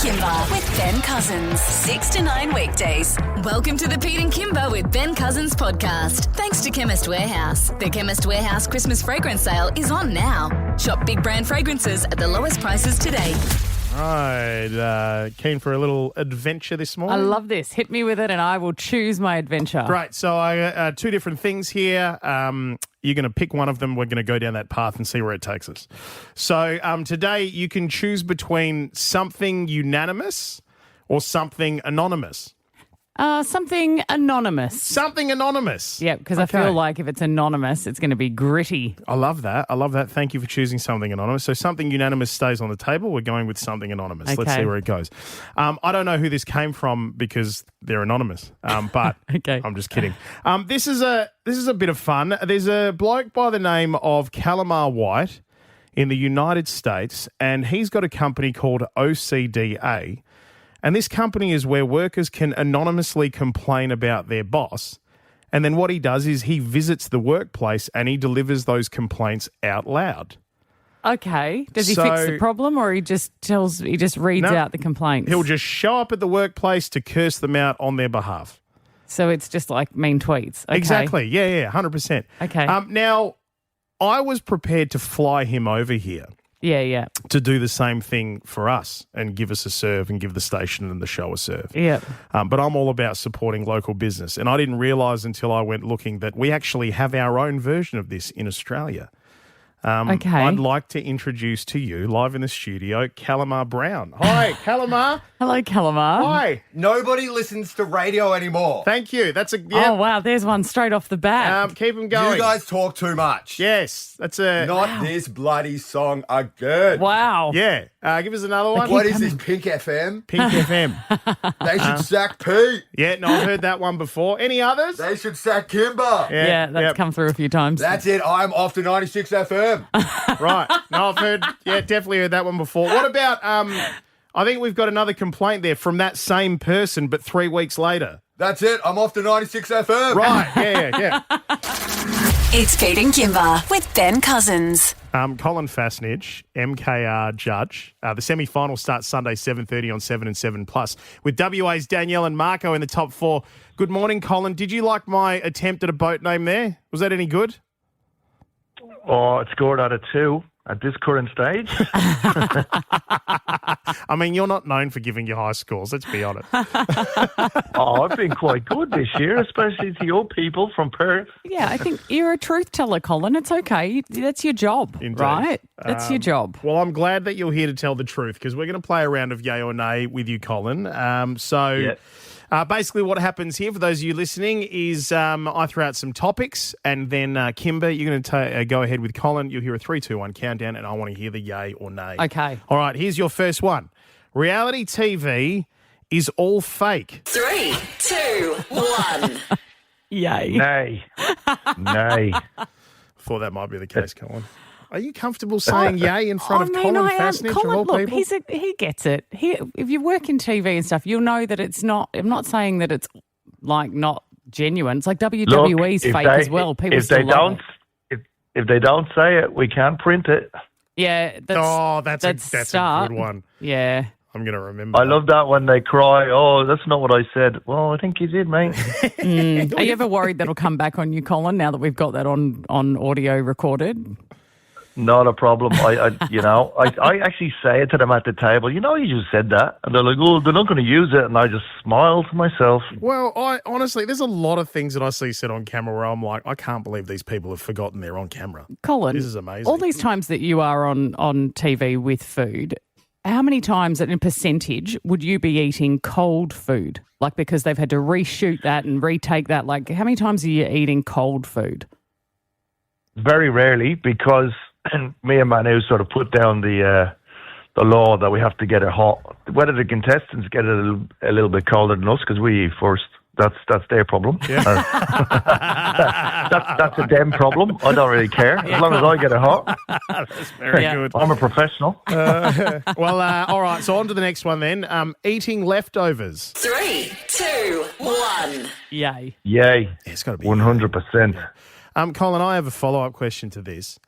Kimber with Ben Cousins. 6 to 9 weekdays. Welcome to the Pete and Kimber with Ben Cousins podcast. Thanks to Chemist Warehouse. The Chemist Warehouse Christmas fragrance sale is on now. Shop big brand fragrances at the lowest prices today. Right, keen for a little adventure this morning? I love this. Hit me with it and I will choose my adventure. Great. So I got two different things here. You're going to pick one of them. We're going to go down that path and see where it takes us. So today you can choose between something unanimous or something anonymous. Something anonymous. Something anonymous. Yeah, because I feel like if it's anonymous, it's going to be gritty. I love that. Thank you for choosing something anonymous. So something unanimous stays on the table. We're going with something anonymous. Okay. Let's see where it goes. I don't know who this came from because they're anonymous, but Okay. I'm just kidding. This is a bit of fun. There's a bloke by the name of Calamar White in the United States, and he's got a company called OCDA. And this company is where workers can anonymously complain about their boss. And then what he does is he visits the workplace and he delivers those complaints out loud. Okay. Does he fix the problem or he just reads out the complaints? He'll just show up at the workplace to curse them out on their behalf. So it's just like mean tweets. Okay. Exactly. Yeah, 100%. Okay. Now, I was prepared to fly him over here. Yeah. To do the same thing for us and give us a serve and give the station and the show a serve. Yeah. But I'm all about supporting local business. And I didn't realise until I went looking that we actually have our own version of this in Australia. Okay. I'd like to introduce to you, live in the studio, Calamar Brown. Hi, Calamar. Hello, Calamar. Hi. Nobody listens to radio anymore. Thank you. That's Oh, wow. There's one straight off the bat. keep them going. You guys talk too much. Yes, that's a... Not this bloody song again. Wow. Yeah. Give us another one. What is this, Pink FM? Pink FM. They should sack Pete. Yeah, no, I've heard that one before. Any others? They should sack Kimber. Yeah, that's come through a few times. That's it. I'm off to 96 FM. Right. No, I've heard, definitely heard that one before. What about, I think we've got another complaint there from that same person, but 3 weeks later. That's it. I'm off to 96 FM. Right. Yeah. It's Pete and Kimber with Ben Cousins. Colin Fasnage, MKR judge. The semi-final starts Sunday, 7:30 on 7 and 7+. With WA's Danielle and Marco in the top four. Good morning, Colin. Did you like my attempt at a boat name there? Was that any good? Oh, it scored out of 2 at this current stage. I mean, you're not known for giving your high scores, let's be honest. Oh, I've been quite good this year, especially to your people from Perth. Yeah, I think you're a truth teller, Colin. It's okay. That's your job, Indeed. right? That's your job. Well, I'm glad that you're here to tell the truth because we're going to play a round of yay or nay with you, Colin. Basically what happens here, for those of you listening, is I throw out some topics and then, Kimber, you're going to go ahead with Colin. You'll hear a 3, 2, 1 countdown and I want to hear the yay or nay. Okay. All right, here's your first one. Reality TV is all fake. 3, 2, 1. Yay. Nay. Thought that might be the case, Colin. Are you comfortable saying yay in front of Colin Fasnage of all look, people? he gets it. If you work in TV and stuff, you'll know that it's not. I'm not saying that it's like not genuine. It's like WWE's fake as well. People if still they love don't, it. if they don't say it, we can't print it. Yeah, that's a good one. Yeah. I'm going to remember. I love that when they cry, oh, that's not what I said. Well, I think you did, mate. Are you ever worried that'll come back on you, Colin, now that we've got that on audio recorded? Not a problem. I actually say it to them at the table. You just said that. And they're like, oh, they're not going to use it. And I just smile to myself. Well, honestly, there's a lot of things that I see said on camera where I'm like, I can't believe these people have forgotten they're on camera. Colin, this is amazing. All these times that you are on TV with food, how many times in percentage would you be eating cold food? Like because they've had to reshoot that and retake that. Like how many times are you eating cold food? Very rarely, because me and Manu sort of put down the law that we have to get it hot. Whether the contestants get it a little bit colder than us, because we eat first, that's their problem. Yeah. That's a them problem. I don't really care as long as I get it hot. That's very good. I'm a professional. All right. So on to the next one then. Eating leftovers. 3, 2, 1. Yay. Yay. It's got to be 100%. Colin, I have a follow-up question to this.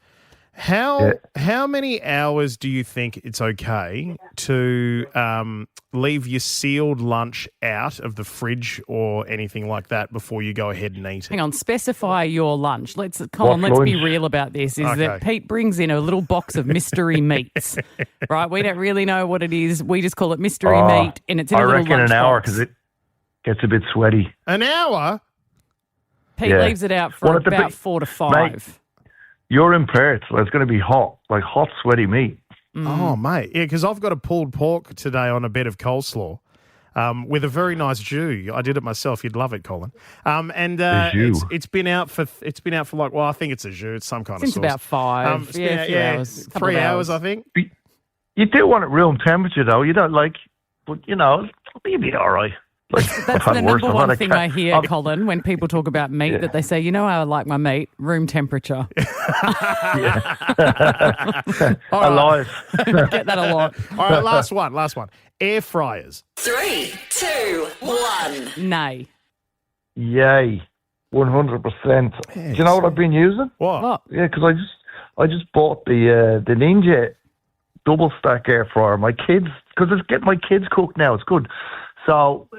How many hours do you think it's okay to leave your sealed lunch out of the fridge or anything like that before you go ahead and eat it? Hang on, specify your lunch. Colin, let's be real about this, is that Pete brings in a little box of mystery meats, right? We don't really know what it is. We just call it mystery meat, and it's in a little lunch I reckon an hour box. because it gets a bit sweaty. An hour? Pete leaves it out for about 4 to 5. Mate, you're in Perth, so it's going to be hot, like hot, sweaty meat. Oh, mate. Yeah, because I've got a pulled pork today on a bed of coleslaw with a very nice jus. I did it myself. You'd love it, Colin. It's been out for like, well, I think it's a jus. It's some kind of sauce. Since about 5. It's been out, hours. 3 hours, I think. You do want it room temperature, though. You don't but, it'll be all right. That's the number one thing I hear, Colin, when people talk about meat, that they say, how I like my meat? Room temperature. Alive. Get that a lot. All right, last one. Air fryers. 3, 2, 1. Nay. Yay. 100%. Do you know what I've been using? What? Yeah, because I just bought the Ninja double stack air fryer. My kids, because it's getting my kids cooked now. It's good. So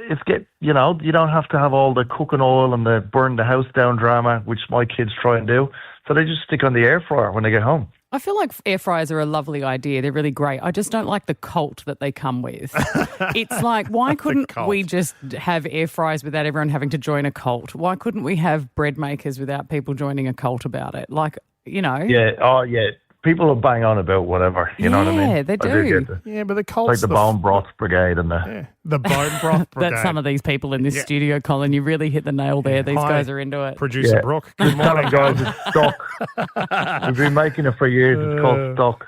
you don't have to have all the cooking oil and the burn the house down drama, which my kids try and do. So they just stick on the air fryer when they get home. I feel like air fryers are a lovely idea. They're really great. I just don't like the cult that they come with. It's like, why couldn't we just have air fryers without everyone having to join a cult? Why couldn't we have bread makers without people joining a cult about it? Like, Yeah. Oh, yeah. People will bang on about whatever, you know what I mean? Yeah, they do. But the cult's like the bone broth brigade and the bone broth brigade. That's some of these people in this studio, Colin. You really hit the nail there. These guys are into it. Producer Brooke. Good morning, guys. It's stock. We've been making it for years. It's called stock.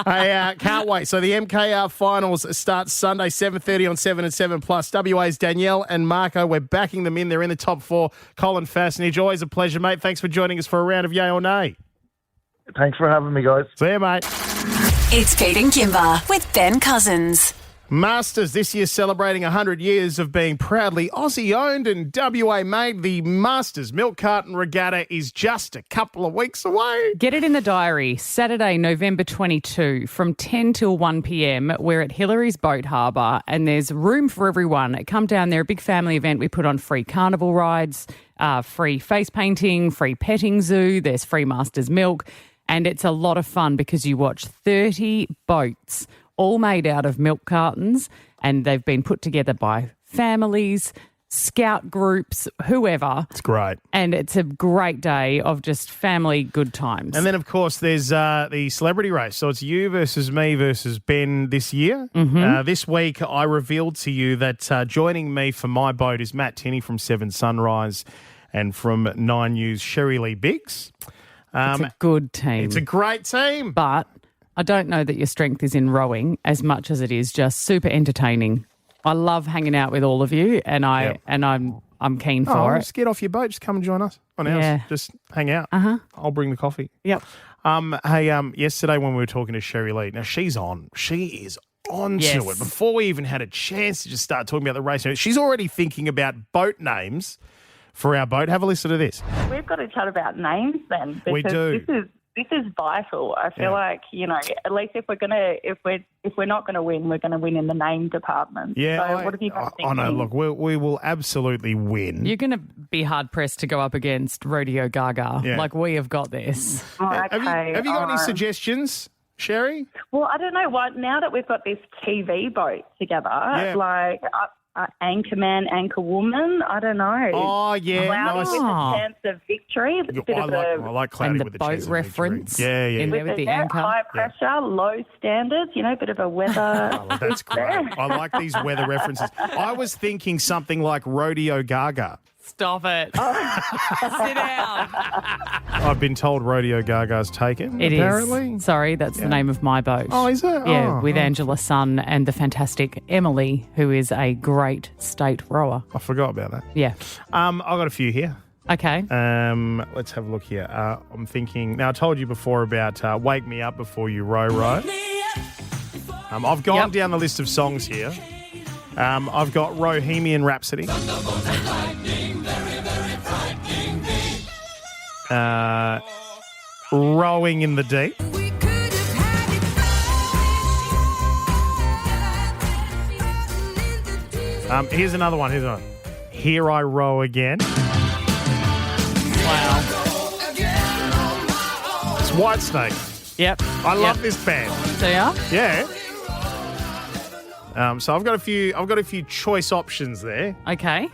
Hey, can't wait. So the MKR finals start Sunday, 7:30 on 7 and 7 Plus. WA's Danielle and Marco. We're backing them in. They're in the top 4. Colin Fassnidge, always a pleasure, mate. Thanks for joining us for a round of Yay or Nay. Thanks for having me, guys. See you, mate. It's Pete and Kimber with Ben Cousins. Masters this year celebrating 100 years of being proudly Aussie-owned and WA-made. The Masters Milk Carton Regatta is just a couple of weeks away. Get it in the diary. Saturday, November 22 from 10 till 1 p.m. We're at Hillary's Boat Harbour and there's room for everyone. Come down there, a big family event. We put on free carnival rides, free face painting, free petting zoo. There's free Masters milk. And it's a lot of fun because you watch 30 boats all made out of milk cartons, and they've been put together by families, scout groups, whoever. It's great. And it's a great day of just family good times. And then, of course, there's the celebrity race. So it's you versus me versus Ben this year. Mm-hmm. This week, I revealed to you that joining me for my boat is Matt Tinney from 7 Sunrise and from 9 News, Sherry Lee Biggs. It's a good team. It's a great team. But I don't know that your strength is in rowing as much as it is just super entertaining. I love hanging out with all of you, and I'm keen for it. Just get off your boat. Just come and join us on ours. Just hang out. I'll bring the coffee. Yep. Yesterday when we were talking to Sherry Lee, now she's on. She is on to it. Before we even had a chance to just start talking about the race, she's already thinking about boat names for our boat. Have a listen to this. We've got to chat about names then, because We do. This is vital. I feel like, at least if we're not going to win, we're going to win in the name department. Yeah. So what have you got thinking? No, look, we will absolutely win. You're going to be hard pressed to go up against Rodeo Gaga. Yeah. Like, we have got this. Oh, okay. Have you got any suggestions, Sherry? Well, I don't know what. Now that we've got this TV boat together, Anchorman, Anchorwoman, I don't know. Oh, yeah. Cloudy Nice. with a chance of victory. It's a bit I like Cloudy and the with the boat chance of reference. victory. Yeah. In there with the anchor. high pressure, low standards, bit of a weather. Oh, that's great. I like these weather references. I was thinking something like Rodeo Gaga. Stop it. Sit down. I've been told Rodeo Gaga's taken, It apparently. is. Sorry, that's the name of my boat. Oh, is it? Yeah, Oh, with Angela Sun and the fantastic Emily, who is a great state rower. I forgot about that. Yeah. I've got a few here. Okay. Let's have a look here. I'm thinking, now I told you before about Wake Me Up Before You Row. I've gone down the list of songs here. I've got Bohemian Rhapsody. rowing in the deep. Here's another one. Here I row again. Wow. It's Whitesnake. Yep. I love this band. So yeah. Yeah. So I've got a few choice options there. Okay.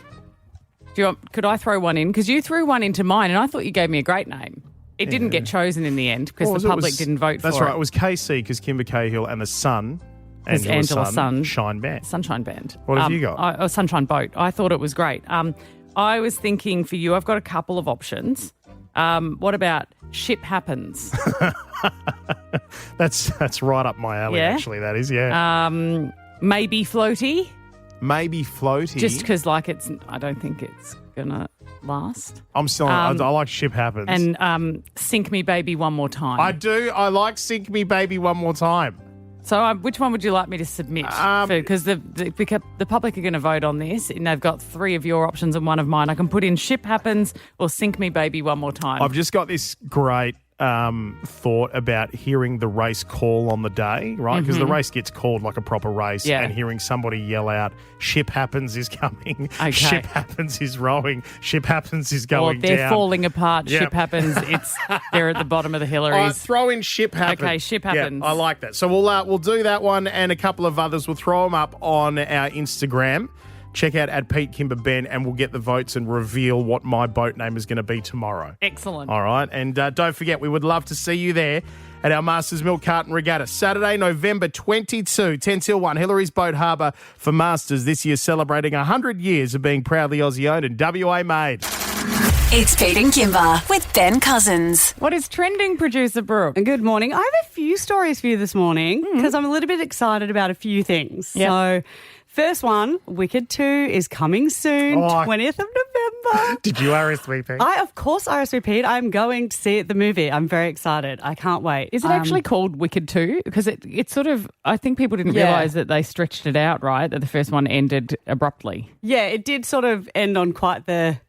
Could I throw one in? Because you threw one into mine, and I thought you gave me a great name. It didn't get chosen in the end because the public didn't vote for it. That's right. It was KC because Kimber Cahill and the Sun. Angela's Sun. Shine Band. Sunshine Band. What have you got? Sunshine Boat. I thought it was great. I was thinking for you, I've got a couple of options. What about Ship Happens? That's right up my alley, actually, that is, yeah. Maybe Floaty. Maybe Floaty. Just because, I don't think it's going to last. I'm still, I like Ship Happens. And Sink Me Baby One More Time. I do. I like Sink Me Baby One More Time. So which one would you like me to submit? Because the public are going to vote on this, and they've got 3 of your options and 1 of mine. I can put in Ship Happens or Sink Me Baby One More Time. I've just got this great thought about hearing the race call on the day, right? Because the race gets called like a proper race, and hearing somebody yell out, "Ship Happens" is coming, "Ship Happens" is rowing, "Ship Happens" is going they're down. falling apart. Yep. Ship Happens. They're at the bottom of the Hillaries. Throw in Ship Happens. Okay, Ship Happens. Yeah, I like that. So we'll do that one and a couple of others. We'll throw them up on our Instagram. Check out @PeteKimberBen, and we'll get the votes and reveal what my boat name is going to be tomorrow. Excellent. All right. And don't forget, we would love to see you there at our Masters Milk Carton Regatta. Saturday, November 22, 10 till 1, Hillary's Boat Harbour for Masters. This year celebrating 100 years of being proudly Aussie-owned and WA made. It's Pete and Kimber with Ben Cousins. What is trending, producer Brooke? Good morning. I have a few stories for you this morning because I'm a little bit excited about a few things. Yep. So, first one, Wicked 2 is coming soon, 20th of November. Did you RSVP? Of course, RSVP'd. I'm going to see the movie. I'm very excited. I can't wait. Is it actually called Wicked 2? Because it sort of, I think people didn't realise that they stretched it out, right? That the first one ended abruptly. Yeah, it did sort of end on quite the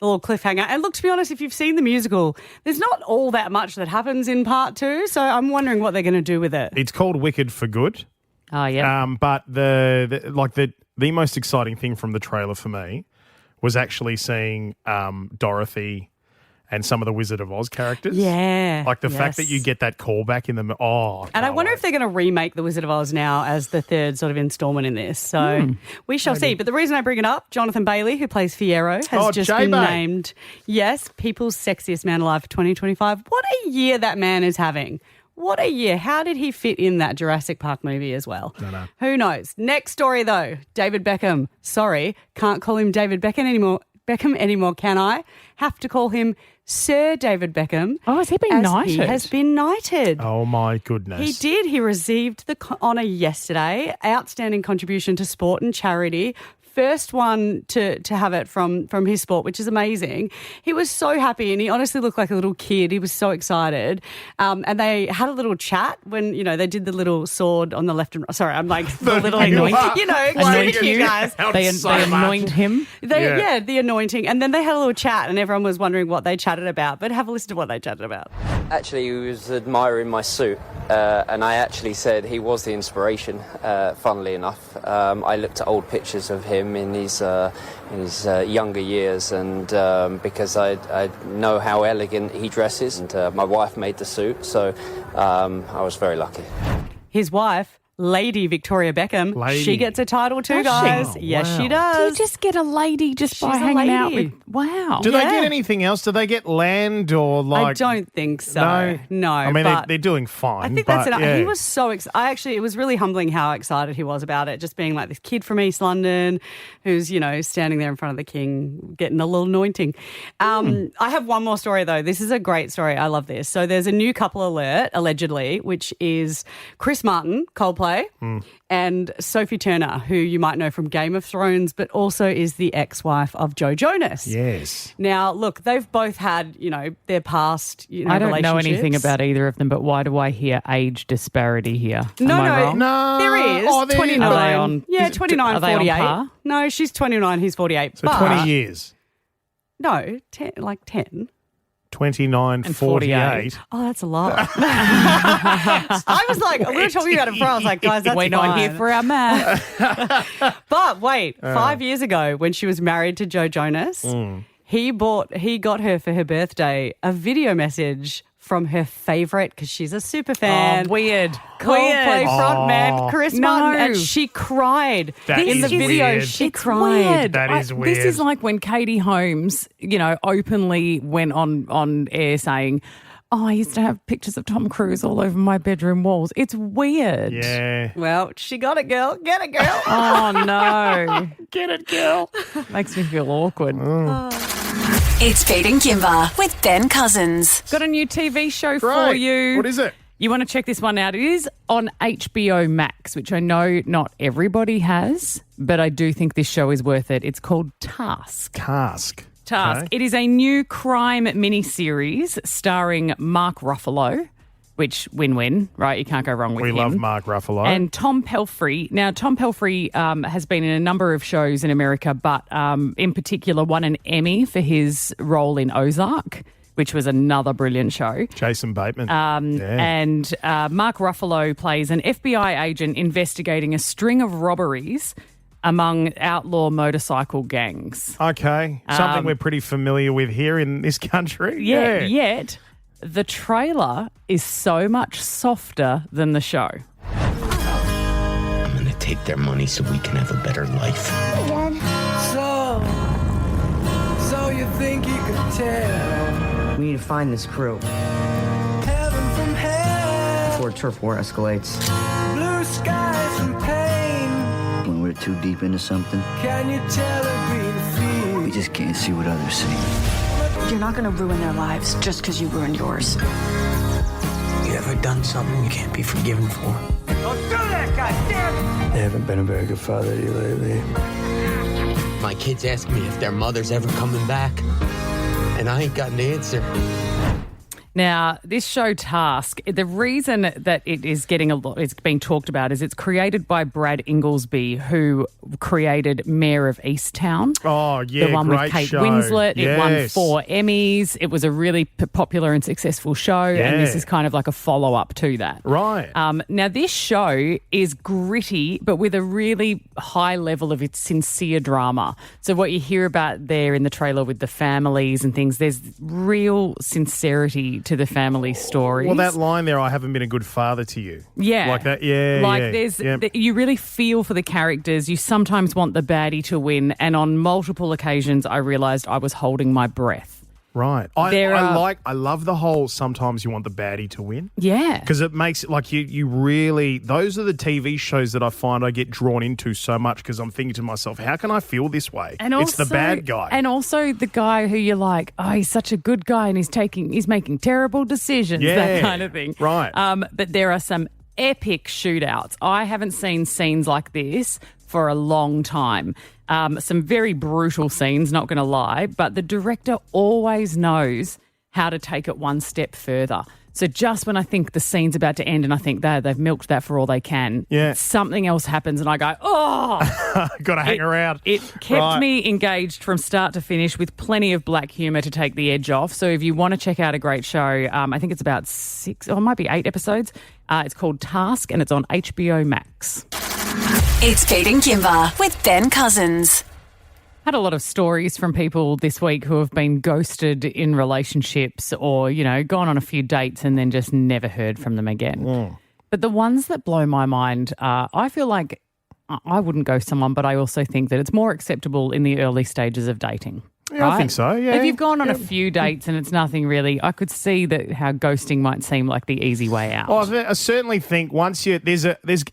little cliffhanger. And look, to be honest, if you've seen the musical, there's not all that much that happens in part 2. So I'm wondering what they're going to do with it. It's called Wicked for Good. Oh, yeah. But the most exciting thing from the trailer for me was actually seeing Dorothy and some of the Wizard of Oz characters. Yeah. Like the fact that you get that callback in the... And I wonder if they're going to remake The Wizard of Oz now as the 3rd sort of installment in this. So we shall see. But the reason I bring it up, Jonathan Bailey, who plays Fiyero, has just been named, People's Sexiest Man Alive for 2025. What a year that man is having. What a year. How did he fit in that Jurassic Park movie as well? No. Who knows? Next story, though. David Beckham. Sorry, can't call him David Beckham anymore, can I? Have to call him Sir David Beckham. Oh, has he been knighted? He has been knighted. Oh, my goodness. He did. He received the honour yesterday. Outstanding contribution to sport and charity. First one to have it from his sport, which is amazing. He was so happy and he honestly looked like a little kid. He was so excited. And they had a little chat when, they did the little sword on the left and right. Sorry, I'm like the little anointing. Anoint you guys. They anoint him. The anointing. And then they had a little chat and everyone was wondering what they chatted about. But have a listen to what they chatted about. Actually, he was admiring my suit. And I actually said he was the inspiration, funnily enough. I looked at old pictures of him in his younger years, and because I know how elegant he dresses, and my wife made the suit, so I was very lucky. His wife, Lady Victoria Beckham, she gets a title too, guys. Oh, yes, wow. she does. Do you just get a lady just by She's a hanging out lady. with... Wow. Do they get anything else? Do they get land or like... I don't think so. No. I mean, but they're doing fine. I think that's enough. He was so excited. It was really humbling how excited he was about it, just being like this kid from East London who's, standing there in front of the king, getting a little anointing. I have one more story, though. This is a great story. I love this. So there's a new couple alert, allegedly, which is Chris Martin, Coldplay, and Sophie Turner, who you might know from Game of Thrones, but also is the ex-wife of Joe Jonas. Yes. Now, look, they've both had, their past, I don't know relationships. anything about either of them, but why do I hear age disparity here? No, Am I wrong? No. there is. Oh, 29. Are they on- Yeah, is it- 29, are they on 48. par? No, she's 29, he's 48. So but 20 years. No, 10, like 10. 29, And 48. Oh, that's a lot. I was like, we were talking about it before. I was like, guys, that's We're not here fine. for our math. But wait, 5 years ago when she was married to Joe Jonas, he got her for her birthday a video message from her favourite, because she's a super fan. Weird. Coldplay frontman Chris No. Martin, and she cried That in the is video. weird. She It's cried. weird. That is weird. This is like when Katie Holmes, openly went on air saying, "Oh, I used to have pictures of Tom Cruise all over my bedroom walls." It's weird. Yeah. Well, she got it, girl. Get it, girl. Oh no. Get it, girl. Makes me feel awkward. It's Pete and Kimber with Ben Cousins. Got a new TV show for Right. you. What is it? You want to check this one out? It is on HBO Max, which I know not everybody has, but I do think this show is worth it. It's called Task. Task. Task. Okay. It is a new crime miniseries starring Mark Ruffalo, which win-win, right? You can't go wrong with We him. love Mark Ruffalo. And Tom Pelphrey. Now, Tom Pelphrey has been in a number of shows in America, but in particular won an Emmy for his role in Ozark, which was another brilliant show. Jason Bateman. And Mark Ruffalo plays an FBI agent investigating a string of robberies among outlaw motorcycle gangs. Okay. Something we're pretty familiar with here in this country. Yet the trailer is so much softer than the show. I'm gonna take their money so we can have a better life. So you think you could tell We need to find this crew heaven from hell, before turf war escalates. blue skies from pain? When we're too deep into something, Can you tell a green we field? just can't see what others see. You're not going to ruin their lives just because you ruined yours. You ever done something you can't be forgiven for? Don't do that, goddammit! I haven't been a very good father to you lately. My kids ask me if their mother's ever coming back, and I ain't got an answer. Now, this show Task, the reason that it is getting it's being talked about is it's created by Brad Inglesby, who created Mayor of Easttown. Oh, yeah, the one great with Kate show. Winslet. It won Yes. 4 Emmys. It was a really popular and successful show, and this Yeah. is kind of like a follow-up to that. Right. Now, this show is gritty, but with a really high level of its sincere drama. So what you hear about there in the trailer with the families and things, there's real sincerity to the family stories. Well, that line there, I haven't been a good father to you. Yeah. Like that, yeah. Like yeah. there's, yeah. you really feel for the characters. You sometimes want the baddie to win. And on multiple occasions, I realised I was holding my breath. Right. I love the whole sometimes you want the baddie to win. Yeah. Because it makes it like you really, those are the TV shows that I find I get drawn into so much because I'm thinking to myself, how can I feel this way? And it's the also- bad guy. And also the guy who you're like, oh, he's such a good guy and he's making terrible decisions, that Yeah, kind of thing. right. But there are some epic shootouts. I haven't seen scenes like this for a long time. Some very brutal scenes, not going to lie, but the director always knows how to take it one step further. So just when I think the scene's about to end and I think they've milked that for all they can, Yeah. something else happens and I go, oh! Got to hang around. It kept me engaged from start to finish with plenty of black humour to take the edge off. So if you want to check out a great show, I think it's about 6 or it might be 8 episodes. It's called Task and it's on HBO Max. It's Pete and Kimber with Ben Cousins. Had a lot of stories from people this week who have been ghosted in relationships or, gone on a few dates and then just never heard from them again. But the ones that blow my mind are, I feel like I wouldn't ghost someone, but I also think that it's more acceptable in the early stages of dating. Yeah, I think so, yeah. If you've gone on a few dates and it's nothing really, I could see that how ghosting might seem like the easy way out. Well, I certainly think once there's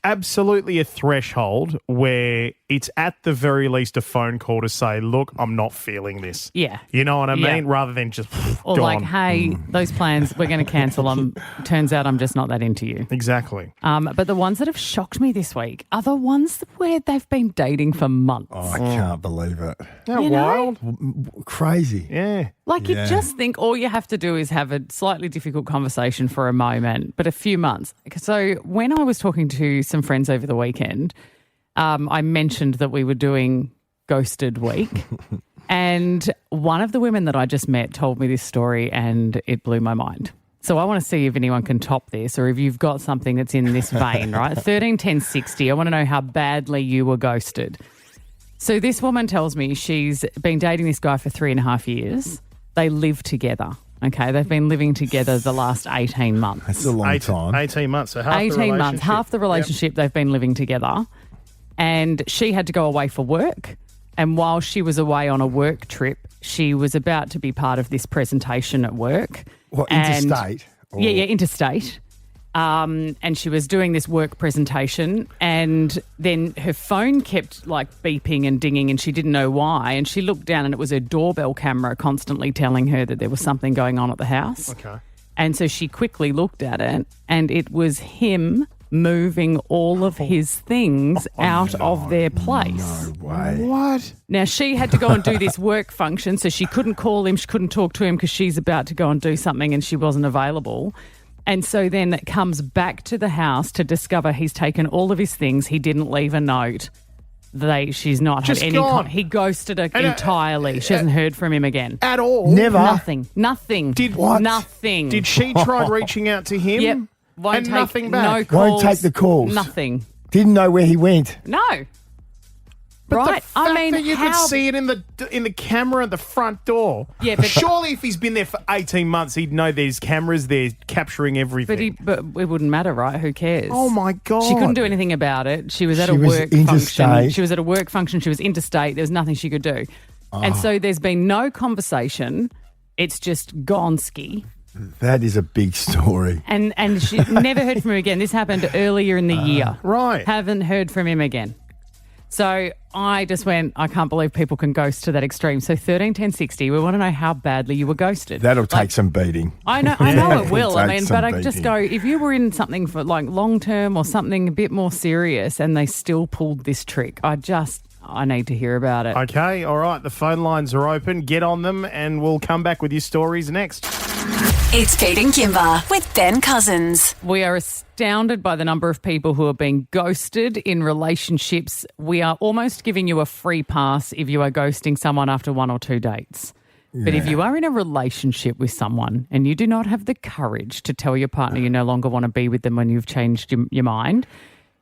absolutely a threshold where it's at the very least a phone call to say, look, I'm not feeling this. Yeah. You know what I Yeah. mean? Rather than just Or gone. like, hey, those plans, we're going to cancel them. Turns out I'm just not that into you. Exactly. But the ones that have shocked me this week are the ones where they've been dating for months. Oh, I can't believe it. Isn't that You know? wild? Crazy. Yeah. Like you just think all you have to do is have a slightly difficult conversation for a moment, but a few months. So when I was talking to some friends over the weekend, I mentioned that we were doing Ghosted Week. And one of the women that I just met told me this story and it blew my mind. So I want to see if anyone can top this or if you've got something that's in this vein, right? 13 10 60. I want to know how badly you were ghosted. So this woman tells me she's been dating this guy for 3.5 years. They live together. Okay, they've been living together the last 18 months. That's a long time. 18 months, so half 18 the relationship. months, half the relationship they've been living together. And she had to go away for work. And while she was away on a work trip, she was about to be part of this presentation at work. What, interstate? Yeah, interstate. And she was doing this work presentation and then her phone kept like beeping and dinging and she didn't know why. And she looked down and it was her doorbell camera constantly telling her that there was something going on at the house. Okay. And so she quickly looked at it and it was him moving all of his things out of their place. No way. What? Now, she had to go and do this work function, so she couldn't call him, she couldn't talk to him because she's about to go and do something and she wasn't available. And so then it comes back to the house to discover he's taken all of his things. He didn't leave a note. She's not Just had any. gone. He ghosted her entirely. She hasn't heard from him again. At all? Never? Nothing. What? Nothing. Did she try reaching out to him? Yep. Won't And take nothing back? No calls. Won't take the calls. Nothing. Didn't know where he went. No. But right? the fact that you could see it in the camera at the front door. Yeah, but surely if he's been there for 18 months, he'd know there's cameras there capturing everything. But it wouldn't matter, right? Who cares? Oh my God. She couldn't do anything about it. She was at She a was work function. interstate. She was at a work function. She was interstate. There was nothing she could do. And so there's been no conversation. It's just gone ski. That is a big story. And she never heard from him again. This happened earlier in the year. Right. Haven't heard from him again. So I just went, I can't believe people can ghost to that extreme. So 13 10 60, we want to know how badly you were ghosted. That'll take some beating. I know it will. I mean, but I just go, if you were in something for like long term or something a bit more serious and they still pulled this trick, I need to hear about it. Okay, all right. The phone lines are open. Get on them and we'll come back with your stories next. It's Pete and Kimber with Ben Cousins. We are astounded by the number of people who are being ghosted in relationships. We are almost giving you a free pass if you are ghosting someone after 1 or 2 dates. But if you are in a relationship with someone and you do not have the courage to tell your partner you no longer want to be with them when you've changed your mind,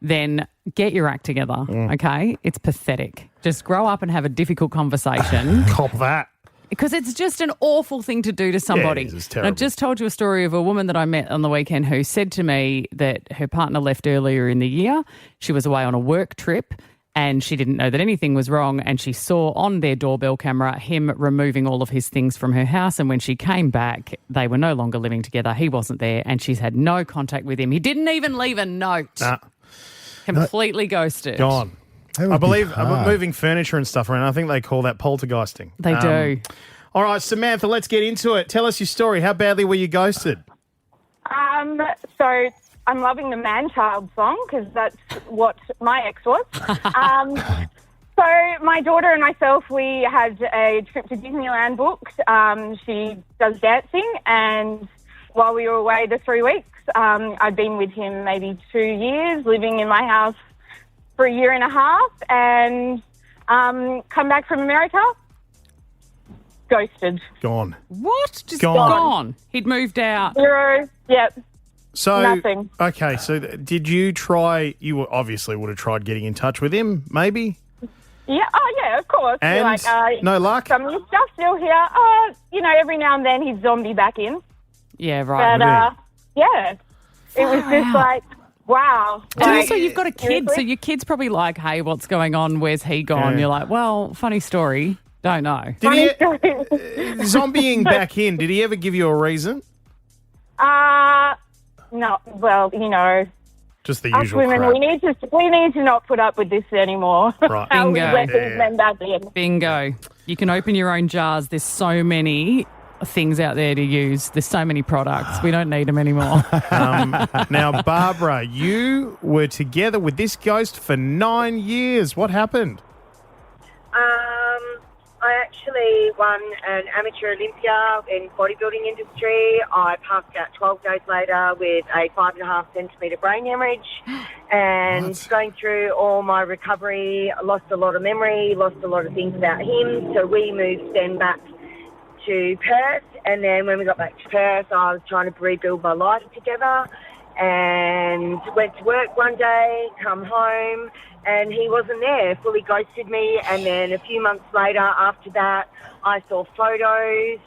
then get your act together, okay? It's pathetic. Just grow up and have a difficult conversation. Cop that. Because it's just an awful thing to do to somebody. Yeah, it's And terrible. I just told you a story of a woman that I met on the weekend who said to me that her partner left earlier in the year. She was away on a work trip and she didn't know that anything was wrong, and she saw on their doorbell camera him removing all of his things from her house, and when she came back, they were no longer living together. He wasn't there and she's had no contact with him. He didn't even leave a note. Completely ghosted. Gone. I believe moving furniture and stuff around. I think they call that poltergeisting. They do. All right, Samantha, let's get into it. Tell us your story. How badly were you ghosted? So I'm loving the man-child song because that's what my ex was. So my daughter and myself, we had a trip to Disneyland booked. She does dancing, and while we were away the 3 weeks, I'd been with him maybe 2 years, living in my house for 1.5 years, and come back from America, ghosted. Gone. What? Just Gone. gone. He'd moved out. 0, yep. So Nothing. Okay, so did you try? You obviously would have tried getting in touch with him, maybe. Yeah, yeah, of course. And no luck? Some of your stuff's still here. Every now and then he's zombie back in. Yeah, right. But, yeah, it was just like, wow. And Like, also, you've got a kid, seriously? so your kid's probably like, hey, what's going on? Where's he gone? Yeah. You're like, well, funny story. Don't know. Did he zombieing back in? Did he ever give you a reason? No, well, Just the us usual women, crap. we need to not put up with this anymore. Right. How we Bingo. let these men back in. Bingo. You can open your own jars. There's so many things out there to use. There's so many products. We don't need them anymore. Now, Barbara, you were together with this ghost for 9 years. What happened? I actually actually won an amateur Olympia in bodybuilding industry. I passed out 12 days later with a 5.5 centimetre brain hemorrhage, and going through all my recovery, I lost a lot of memory, lost a lot of things about him. So we moved then back to Perth, and then when we got back to Perth, I was trying to rebuild my life together, and went to work one day, come home, and he wasn't there, fully ghosted me. And then a few months later, after that, I saw photos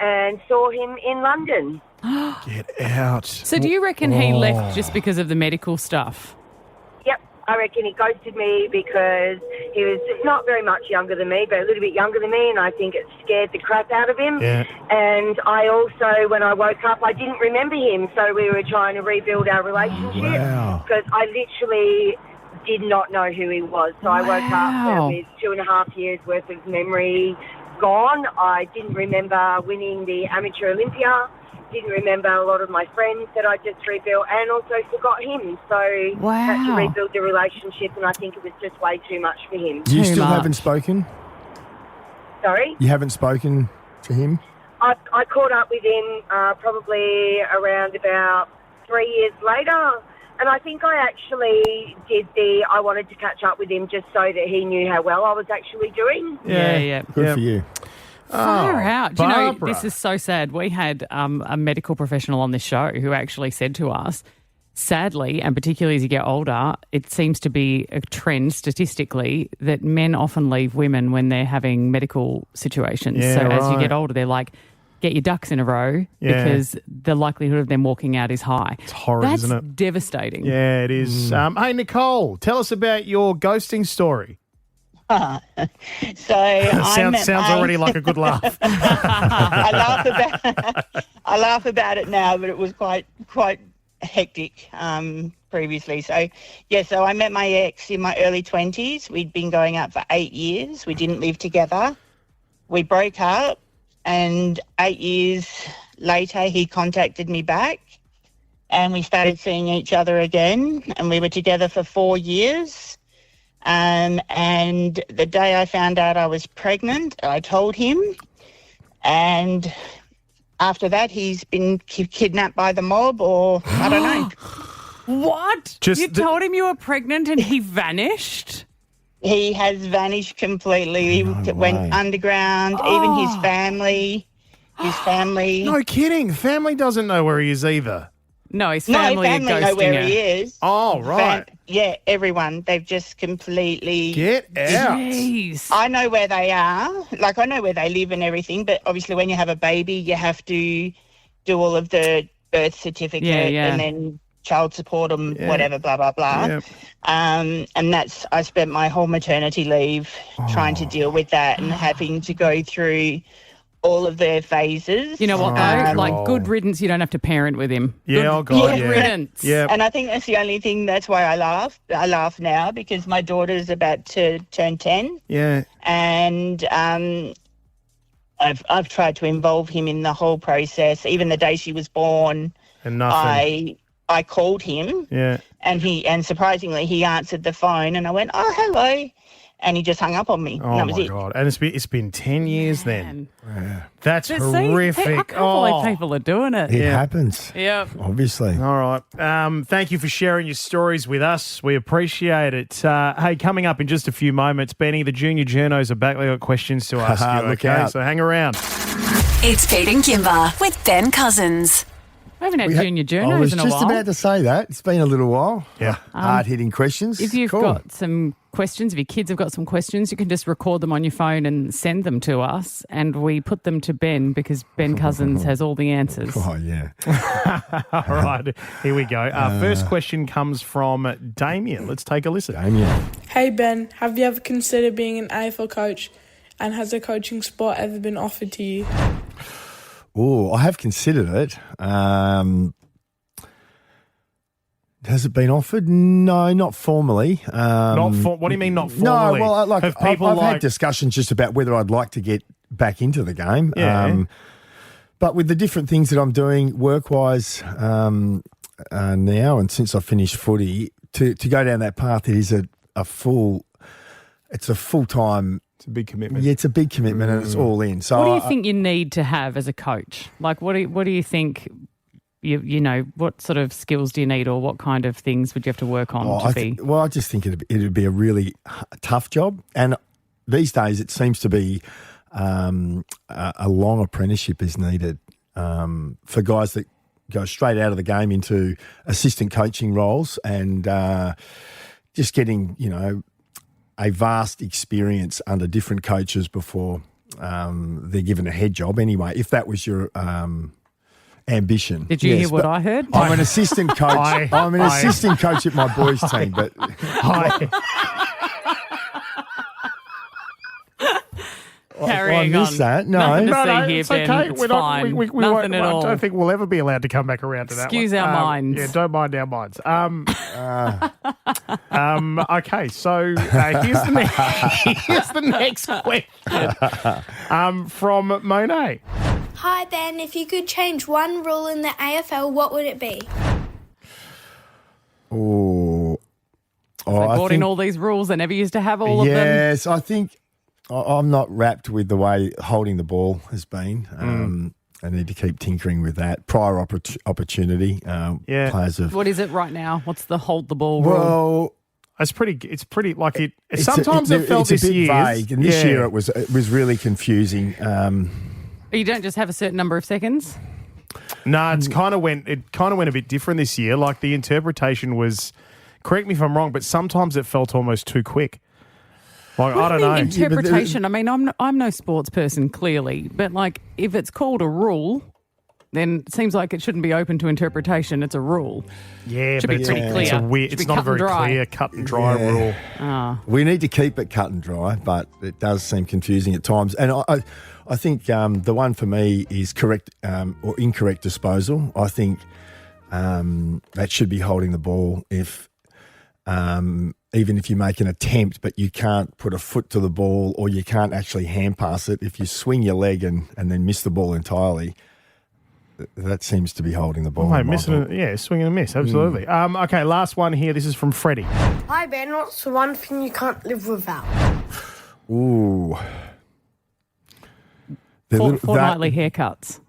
and saw him in London. Get out. So do you reckon he left just because of the medical stuff? Yep, I reckon he ghosted me because he was not very much younger than me, but a little bit younger than me, and I think it scared the crap out of him. Yeah. And I also, when I woke up, I didn't remember him, so we were trying to rebuild our relationship because I literally did not know who he was. So I woke up with 2.5 years worth of memory gone. I didn't remember winning the amateur Olympia. Didn't remember a lot of my friends that I just rebuilt, and also forgot him. So had to rebuild the relationship, and I think it was just way too much for him. You still haven't spoken? Sorry? You haven't spoken to him? I caught up with him probably around about 3 years later, and I think I actually I wanted to catch up with him just so that he knew how well I was actually doing. Yeah. Good for you. Far out. Do you know, Barbara. this is so sad. We had a medical professional on this show who actually said to us, sadly, and particularly as you get older, it seems to be a trend statistically that men often leave women when they're having medical situations. Yeah, so as you right. get older, they're like, get your ducks in a row because the likelihood of them walking out is high. It's horrid, That's isn't it? devastating. Yeah, it is. Hey, Nicole, tell us about your ghosting story. So sounds already like a good laugh. I laugh about it now, but it was quite hectic previously. So I met my ex in my early 20s. We'd been going out for 8 years. We didn't live together. We broke up, and 8 years later he contacted me back, and we started seeing each other again, and we were together for 4 years. And the day I found out I was pregnant, I told him. And after that, he's been kidnapped by the mob, or I don't know. What? You told him you were pregnant and he vanished? He has vanished completely. He went underground, even his family. No kidding. Family doesn't know where he is either. No, his family are ghosting know where her. he is. Oh, right. Everyone. They've just completely... Get out. Jeez. I know where they are. Like, I know where they live and everything, but obviously when you have a baby, you have to do all of the birth certificate and then child support and whatever, blah, blah, blah. Yep. And I spent my whole maternity leave trying to deal with that and having to go through all of their phases. You know what, though? Like, good riddance, you don't have to parent with him. Good riddance. Yeah. And I think that's the only thing, that's why I laugh. I laugh now because my daughter's about to turn 10. Yeah. And I've tried to involve him in the whole process. Even the day she was born, And nothing. I called him. Yeah. And surprisingly he answered the phone, and I went, "Oh, hello." And he just hung up on me. Oh, and that was my it. God. And it's been 10 years then. That's See, horrific. I can't believe people are doing it. It happens. Yep. Obviously. All right. Thank you for sharing your stories with us. We appreciate it. Hey, coming up in just a few moments, Benny, the junior journos are back. They got questions to ask you. Look okay, out. so hang around. It's Pete and Kimber with Ben Cousins. We haven't had junior I journos was in a just while. about to say that. It's been a little while. Yeah. Hard-hitting questions. If you've got some questions, if your kids have got some questions, you can just record them on your phone and send them to us, and we put them to Ben because Ben Cousins has all the answers. Oh, yeah. All right, here we go. First question comes from Damien. Let's take a listen. Damien. Hey Ben, have you ever considered being an AFL coach, and has a coaching spot ever been offered to you? Oh, I have considered it. Has it been offered? No, not formally. What do you mean not formally? No, well, Have I've people had discussions just about whether I'd like to get back into the game. Yeah. But with the different things that I'm doing work-wise now, and since I finished footy, to go down that path, it is it's a full-time It's a big commitment. Yeah, it's a big commitment and it's all in. So What do you think you need to have as a coach? Like, what do you think? You know, what sort of skills do you need, or what kind of things would you have to work on to be? I just think it'd be a really tough job, and these days it seems to be a long apprenticeship is needed for guys that go straight out of the game into assistant coaching roles and just getting, a vast experience under different coaches before they're given a head job. Anyway, if that was your ambition. Did you hear what I heard? I'm an assistant coach. I'm an assistant coach at my boys' team, but Carrying I missed on. that. No, Nothing to see here, it's Ben. okay. It's We're not, fine. we Nothing won't, at all. I don't think we'll ever be allowed to come back around to that Excuse one. our minds. Yeah, don't mind our minds. Okay, so here's the next question from Monet. Hi, Ben. If you could change one rule in the AFL, what would it be? They brought in all these rules. They never used to have all of them. Yes, I think I'm not wrapped with the way holding the ball has been. I need to keep tinkering with that. Prior opportunity. Players have. What is it right now? What's the hold the ball rule? Well, it's pretty like it. Sometimes it felt it's this a bit year vague, and this year it was really confusing. You don't just have a certain number of seconds? No, it kind of went a bit different this year. Like the interpretation was, correct me if I'm wrong, but sometimes it felt almost too quick. Like, I don't know. Interpretation. I mean, I'm no sports person, clearly, but like if it's called a rule, then it seems like it shouldn't be open to interpretation. It's a rule. Yeah, should but be pretty clear. It's not a very clear, cut and dry rule. We need to keep it cut and dry, but it does seem confusing at times. And I think the one for me is correct or incorrect disposal. I think that should be holding the ball if even if you make an attempt but you can't put a foot to the ball or you can't actually hand pass it. If you swing your leg and then miss the ball entirely, that seems to be holding the ball. Swing and a miss, absolutely. Okay, last one here. This is from Freddie. Hi, Ben. What's the one thing you can't live without? Ooh. Fortnightly haircuts.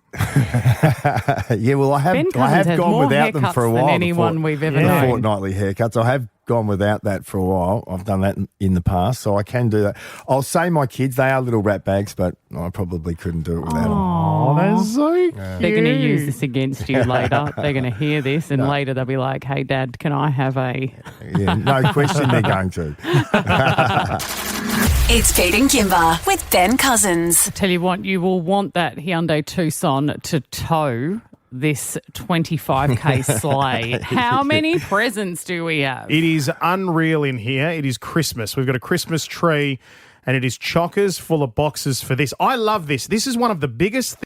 Yeah, well, I have gone without them for a while. Than anyone we've ever known. Fortnightly haircuts. I have gone without that for a while. I've done that in the past, so I can do that. I'll say my kids, they are little rat bags, but I probably couldn't do it without them. Oh, that's so cute. They're going to use this against you later. They're going to hear this, and later they'll be like, "Hey, Dad, can I have a?" Yeah, no question, they're going to. It's Pete and Kimber with Ben Cousins. I tell you what, you will want that Hyundai Tucson to tow this 25k sleigh. How many presents do we have? It is unreal in here. It is Christmas. We've got a Christmas tree and it is chockers full of boxes for this. I love this. This is one of the biggest